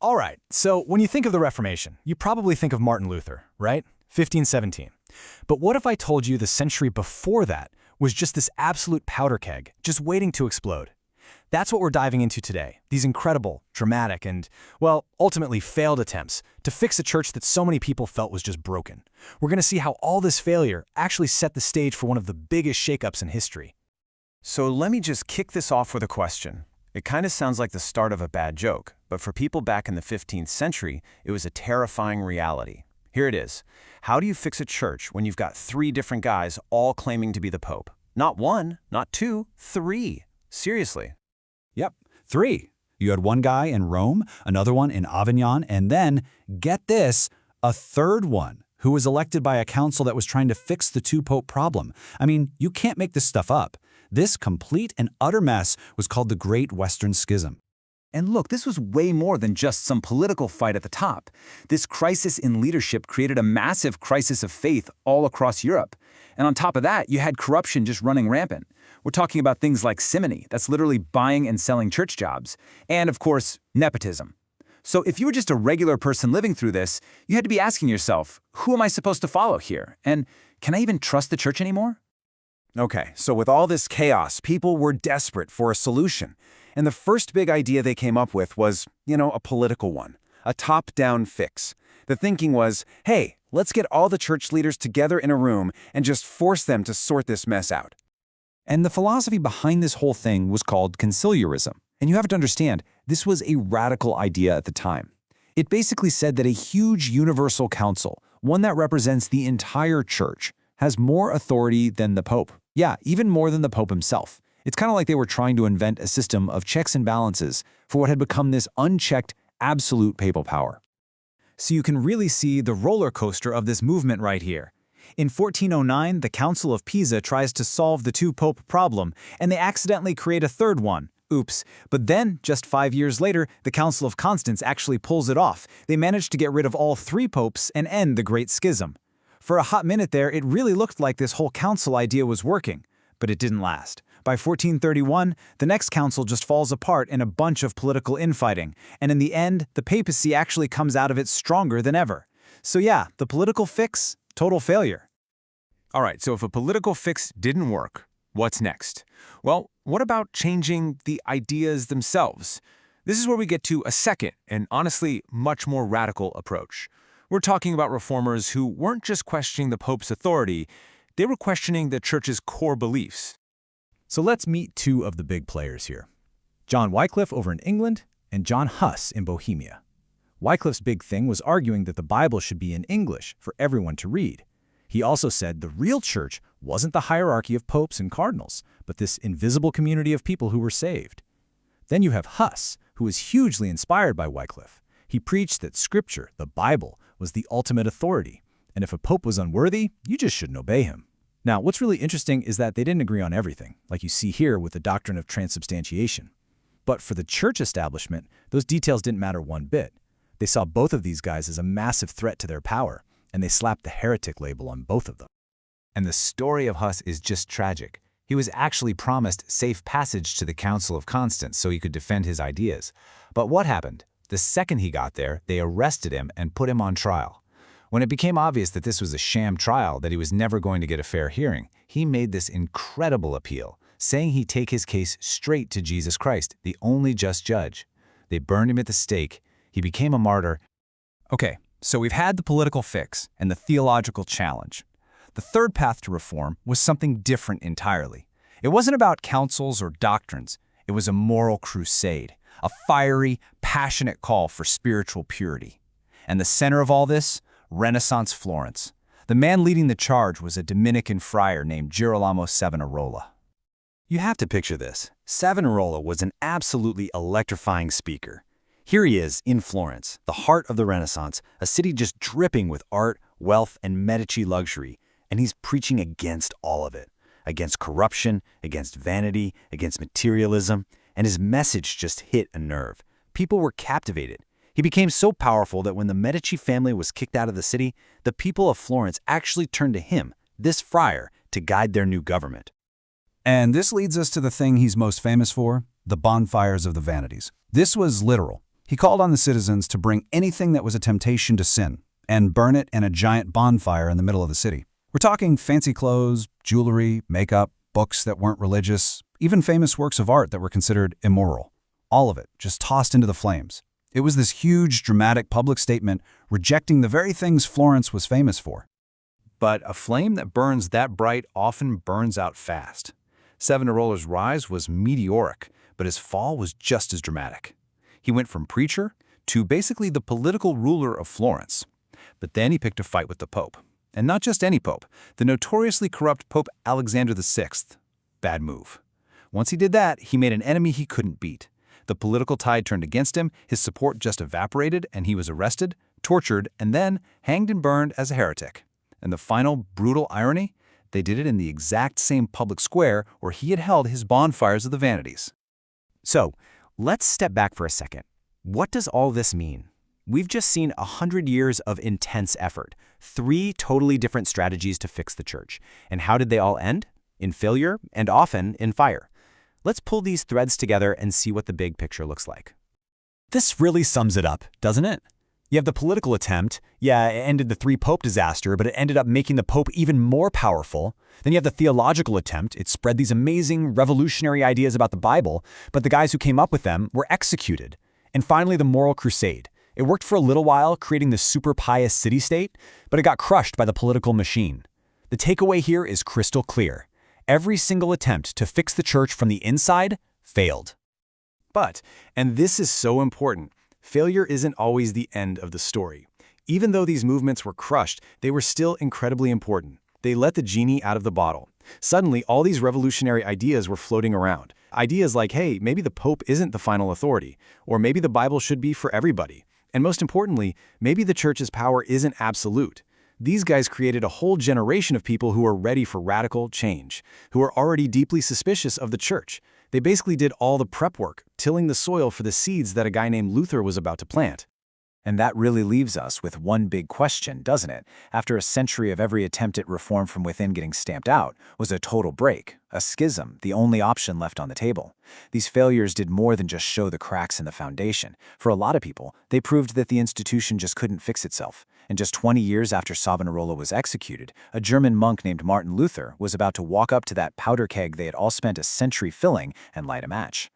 All right, so when you think of the Reformation, you probably think of Martin Luther, right? 1517. But what if I told you the century before that was just this absolute powder keg, just waiting to explode? That's what we're diving into today, these incredible, dramatic, and, well, ultimately failed attempts to fix a church that so many people felt was just broken. We're going to see how all this failure actually set the stage for one of the biggest shakeups in history. So let me just kick this off with a question. It kind of sounds like the start of a bad joke, but for people back in the 15th century, it was a terrifying reality. Here it is. How do you fix a church when you've got three different guys all claiming to be the Pope? Not one, not two, three. Seriously. Yep, three. You had one guy in Rome, another one in Avignon, and then, get this, a third one who was elected by a council that was trying to fix the two-pope problem. I mean, you can't make this stuff up. This complete and utter mess was called the Great Western Schism. And look, this was way more than just some political fight at the top. This crisis in leadership created a massive crisis of faith all across Europe. And on top of that, you had corruption just running rampant. We're talking about things like simony, that's literally buying and selling church jobs. And of course, nepotism. So if you were just a regular person living through this, you had to be asking yourself, who am I supposed to follow here? And can I even trust the church anymore? Okay, so with all this chaos, people were desperate for a solution. And the first big idea they came up with was, a political one, a top-down fix. The thinking was, hey, let's get all the church leaders together in a room and just force them to sort this mess out. And the philosophy behind this whole thing was called conciliarism. And you have to understand, this was a radical idea at the time. It basically said that a huge universal council, one that represents the entire church, has more authority than the Pope. Yeah, even more than the Pope himself. It's kind of like they were trying to invent a system of checks and balances for what had become this unchecked, absolute papal power. So you can really see the roller coaster of this movement right here. In 1409, the Council of Pisa tries to solve the two-pope problem, and they accidentally create a third one. Oops. But then, just 5 years later, the Council of Constance actually pulls it off. They managed to get rid of all three popes and end the Great Schism. For a hot minute there, it really looked like this whole council idea was working, but it didn't last. By 1431, the next council just falls apart in a bunch of political infighting, and in the end, the papacy actually comes out of it stronger than ever. So yeah, the political fix, total failure. All right, so if a political fix didn't work, what's next? Well, what about changing the ideas themselves? This is where we get to a second and honestly much more radical approach. We're talking about reformers who weren't just questioning the Pope's authority, they were questioning the Church's core beliefs. So let's meet two of the big players here. John Wycliffe over in England and John Huss in Bohemia. Wycliffe's big thing was arguing that the Bible should be in English for everyone to read. He also said the real church wasn't the hierarchy of popes and cardinals, but this invisible community of people who were saved. Then you have Huss, who was hugely inspired by Wycliffe. He preached that Scripture, the Bible, was the ultimate authority, and if a pope was unworthy, you just shouldn't obey him. Now, what's really interesting is that they didn't agree on everything, like you see here with the doctrine of transubstantiation. But for the church establishment, those details didn't matter one bit. They saw both of these guys as a massive threat to their power, and they slapped the heretic label on both of them. And the story of Huss is just tragic. He was actually promised safe passage to the Council of Constance so he could defend his ideas. But what happened? The second he got there, they arrested him and put him on trial. When it became obvious that this was a sham trial, that he was never going to get a fair hearing, he made this incredible appeal, saying he'd take his case straight to Jesus Christ, the only just judge. They burned him at the stake. He became a martyr. Okay, so we've had the political fix and the theological challenge. The third path to reform was something different entirely. It wasn't about councils or doctrines. It was a moral crusade, a fiery, passionate call for spiritual purity. And the center of all this? Renaissance Florence. The man leading the charge was a Dominican friar named Girolamo Savonarola. You have to picture this. Savonarola was an absolutely electrifying speaker. Here he is in Florence, the heart of the Renaissance, a city just dripping with art, wealth, and Medici luxury, and he's preaching against all of it, against corruption, against vanity, against materialism, and his message just hit a nerve. People were captivated. He became so powerful that when the Medici family was kicked out of the city, the people of Florence actually turned to him, this friar, to guide their new government. And this leads us to the thing he's most famous for, the bonfires of the vanities. This was literal. He called on the citizens to bring anything that was a temptation to sin and burn it in a giant bonfire in the middle of the city. We're talking fancy clothes, jewelry, makeup, books that weren't religious, even famous works of art that were considered immoral. All of it just tossed into the flames. It was this huge, dramatic public statement rejecting the very things Florence was famous for. But a flame that burns that bright often burns out fast. Savonarola's rise was meteoric, but his fall was just as dramatic. He went from preacher to basically the political ruler of Florence. But then he picked a fight with the Pope. And not just any Pope, the notoriously corrupt Pope Alexander VI. Bad move. Once he did that, he made an enemy he couldn't beat. The political tide turned against him, his support just evaporated, and he was arrested, tortured, and then hanged and burned as a heretic. And the final brutal irony? They did it in the exact same public square where he had held his bonfires of the vanities. So, let's step back for a second. What does all this mean? We've just seen 100 years of intense effort, 3 totally different strategies to fix the church. And how did they all end? In failure, and often in fire. Let's pull these threads together and see what the big picture looks like. This really sums it up, doesn't it? You have the political attempt. Yeah, it ended the 3-pope disaster, but it ended up making the pope even more powerful. Then you have the theological attempt. It spread these amazing revolutionary ideas about the Bible, but the guys who came up with them were executed. And finally, the moral crusade. It worked for a little while, creating this super pious city-state, but it got crushed by the political machine. The takeaway here is crystal clear. Every single attempt to fix the church from the inside failed. But, and this is so important, failure isn't always the end of the story. Even though these movements were crushed, they were still incredibly important. They let the genie out of the bottle. Suddenly, all these revolutionary ideas were floating around. Ideas like, hey, maybe the Pope isn't the final authority, or maybe the Bible should be for everybody. And most importantly, maybe the church's power isn't absolute. These guys created a whole generation of people who are ready for radical change, who are already deeply suspicious of the church. They basically did all the prep work, tilling the soil for the seeds that a guy named Luther was about to plant. And that really leaves us with one big question, doesn't it? After a century of every attempt at reform from within getting stamped out, was a total break, a schism, the only option left on the table. These failures did more than just show the cracks in the foundation. For a lot of people, they proved that the institution just couldn't fix itself. And just 20 years after Savonarola was executed, a German monk named Martin Luther was about to walk up to that powder keg they had all spent a century filling and light a match.